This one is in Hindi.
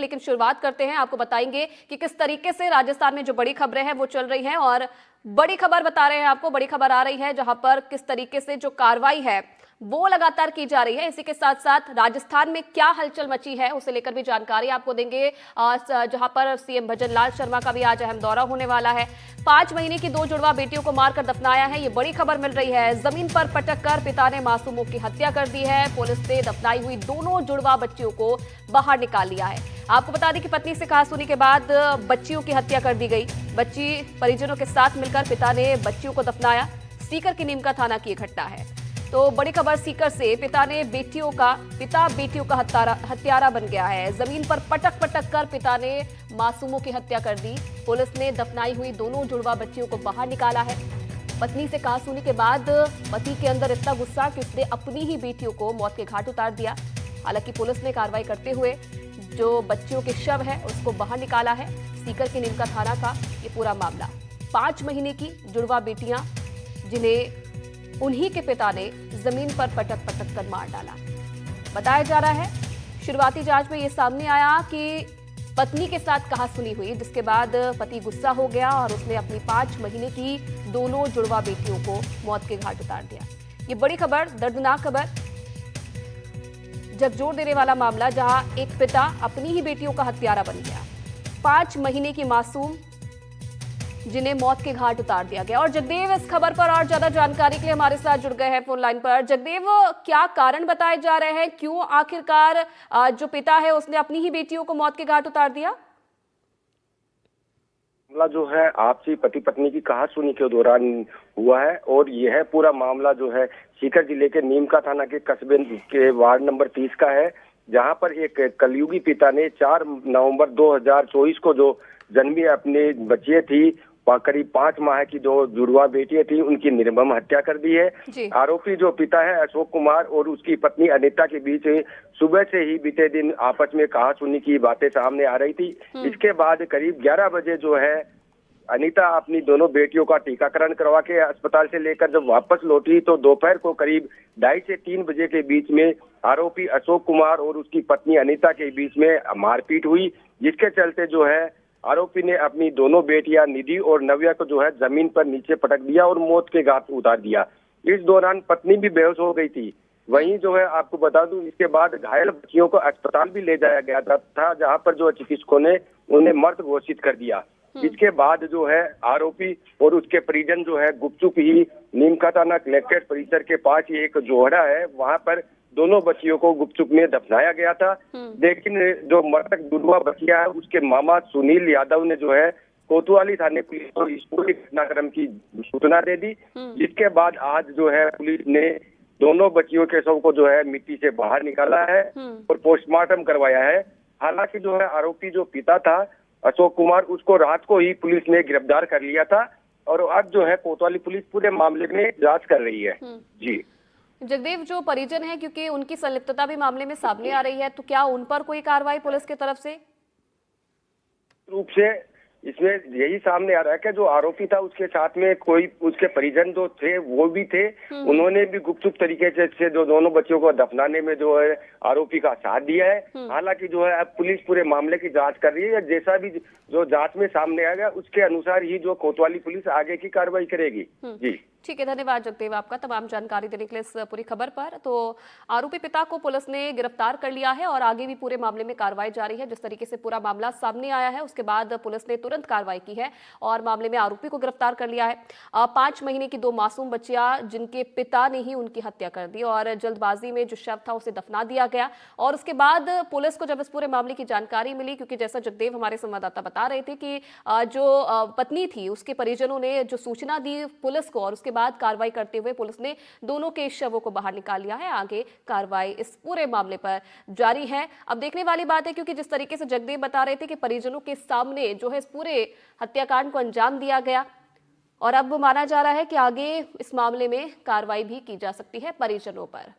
लेकिन शुरुआत करते हैं, आपको बताएंगे कि किस तरीके से राजस्थान में जो बड़ी खबरें हैं वो चल रही हैं और बड़ी खबर बता रहे हैं आपको। बड़ी खबर आ रही है जहां पर किस तरीके से जो कार्रवाई है वो लगातार की जा रही है। इसी के साथ साथ राजस्थान में क्या हलचल मची है उसे लेकर भी जानकारी आपको देंगे, जहां पर सीएम भजन लाल शर्मा का भी आज अहम दौरा होने वाला है। 5 महीने की 2 जुड़वा बेटियों को मारकर दफनाया है, ये बड़ी खबर मिल रही है। जमीन पर पटक कर पिता ने मासूमों की हत्या कर दी है। पुलिस ने दफनाई हुई दोनों जुड़वा बच्चियों को बाहर निकाल लिया है। आपको बता दें कि पत्नी से कहासुनी के बाद बच्चियों की हत्या कर दी गई। बच्ची परिजनों के साथ मिलकर पिता ने बच्चियों को दफनाया। सीकर की नीमका थाना की घटना है। तो बड़ी खबर सीकर से, पिता बेटियों का हत्यारा बन गया है। जमीन पर पटक पटक कर पिता ने मासूमों की हत्या कर दी। पुलिस ने दफनाई हुई दोनों जुड़वा बच्चियों को बाहर निकाला है। पत्नी से कहासुनी के बाद पति के अंदर इतना गुस्सा कि उसने अपनी ही बेटियों को मौत के घाट उतार दिया। हालांकि पुलिस ने कार्रवाई करते हुए जो बच्चियों के शव है उसको बाहर निकाला है। सीकर के नीमका थाना का ये पूरा मामला। 5 महीने की जुड़वा बेटियां जिन्हें उन्हीं के पिता ने जमीन पर पटक पटक कर मार डाला। बताया जा रहा है शुरुआती जांच में ये सामने आया कि पत्नी के साथ कहासुनी हुई, जिसके बाद पति गुस्सा हो गया और उसने अपनी 5 महीने की दोनों जुड़वा बेटियों को मौत के घाट उतार दिया। ये बड़ी खबर, दर्दनाक खबर, झकझोर देने वाला मामला, जहां एक पिता अपनी ही बेटियों का हत्यारा बन गया। 5 महीने की मासूम जिन्हें मौत के घाट उतार दिया गया। और जगदेव इस खबर पर और ज्यादा जानकारी के लिए हमारे साथ जुड़ गए हैं फोन लाइन पर। जगदेव, क्या कारण बताए जा रहे हैं, क्यों आखिरकार जो पिता है उसने अपनी ही बेटियों को मौत के घाट उतार दिया? मामला जो है आपसी पति पत्नी की कहासुनी के दौरान हुआ है और यह पूरा मामला जो है सीकर जिले के नीमका थाना के कस्बे के वार्ड नंबर 30 का है, जहां पर एक कलयुगी पिता ने 4 नवंबर 2024 को जो जन्मी अपनी बच्चियां थी, करीब 5 माह की जो जुड़वा बेटियां थी, उनकी निर्मम हत्या कर दी है। आरोपी जो पिता है अशोक कुमार और उसकी पत्नी अनीता के बीच सुबह से ही बीते दिन आपस में कहासुनी की बातें सामने आ रही थी। इसके बाद करीब 11 बजे जो है अनीता अपनी दोनों बेटियों का टीकाकरण करवा के अस्पताल से लेकर जब वापस लौटी तो दोपहर को करीब 2:30 से 3 बजे के बीच में आरोपी अशोक कुमार और उसकी पत्नी अनीता के बीच में मारपीट हुई, जिसके चलते जो है आरोपी ने अपनी दोनों बेटियां निधि और नव्या को जो है जमीन पर नीचे पटक दिया और मौत के घाट उतार दिया। इस दौरान पत्नी भी बेहोश हो गई थी। वहीं जो है आपको बता दूं, इसके बाद घायल बच्चियों को अस्पताल भी ले जाया गया था, जहां पर जो चिकित्सकों ने उन्हें मृत घोषित कर दिया। इसके बाद जो है आरोपी और उसके परिजन जो है गुपचुप ही नीमका थाना कलेक्ट्रेट परिसर के पास ही एक जोहड़ा है, वहां पर दोनों बच्चियों को गुपचुप में दफनाया गया था। लेकिन जो मृतक जुड़वा बच्चियां है उसके मामा सुनील यादव ने जो है कोतवाली थाने पुलिस को इस पूरे घटनाक्रम की सूचना दे दी, जिसके बाद आज जो है पुलिस ने दोनों बच्चियों के शव को जो है मिट्टी से बाहर निकाला है और पोस्टमार्टम करवाया है। हालांकि जो है आरोपी जो पिता था अशोक कुमार, उसको रात को ही पुलिस ने गिरफ्तार कर लिया था और अब जो है कोतवाली पुलिस पूरे मामले में जांच कर रही है। जी जगदेव, जो परिजन है, क्योंकि उनकी संलिप्तता भी मामले में सामने आ रही है, तो क्या उन पर कोई कार्रवाई पुलिस की तरफ से? रूप से इसमें यही सामने आ रहा है कि जो आरोपी था उसके साथ में कोई उसके परिजन जो थे वो भी थे, उन्होंने भी गुपचुप तरीके से जो दोनों बच्चों को दफनाने में जो है आरोपी का साथ दिया है। हालांकि जो है अब पुलिस पूरे मामले की जांच कर रही है। जैसा भी जो जांच में सामने आएगा उसके अनुसार ही जो कोतवाली पुलिस आगे की कार्रवाई करेगी। जी ठीक है, धन्यवाद जगदेव आपका तमाम जानकारी देने के लिए इस पूरी खबर पर। तो आरोपी पिता को पुलिस ने गिरफ्तार कर लिया है और आगे भी पूरे मामले में कार्रवाई जारी है। जिस तरीके से पूरा मामला सामने आया है उसके बाद पुलिस ने तुरंत कार्रवाई की है और मामले में आरोपी को गिरफ्तार कर लिया है। 5 महीने की 2 मासूम बच्चियां जिनके पिता ने ही उनकी हत्या कर दी और जल्दबाजी में जो शव था उसे दफना दिया गया। और उसके बाद पुलिस को जब इस पूरे मामले की जानकारी मिली, क्योंकि जैसा जगदेव हमारे संवाददाता बता रहे थे कि जो पत्नी थी उसके परिजनों ने जो सूचना दी पुलिस को और उसके बाद कार्रवाई करते हुए पुलिस ने दोनों के शवों को बाहर निकाल लिया है। आगे कार्रवाई इस पूरे मामले पर जारी है। अब देखने वाली बात है, क्योंकि जिस तरीके से जगदेव बता रहे थे कि परिजनों के सामने जो है इस पूरे हत्याकांड को अंजाम दिया गया और अब माना जा रहा है कि आगे इस मामले में कार्रवाई भी की जा सकती है परिजनों पर।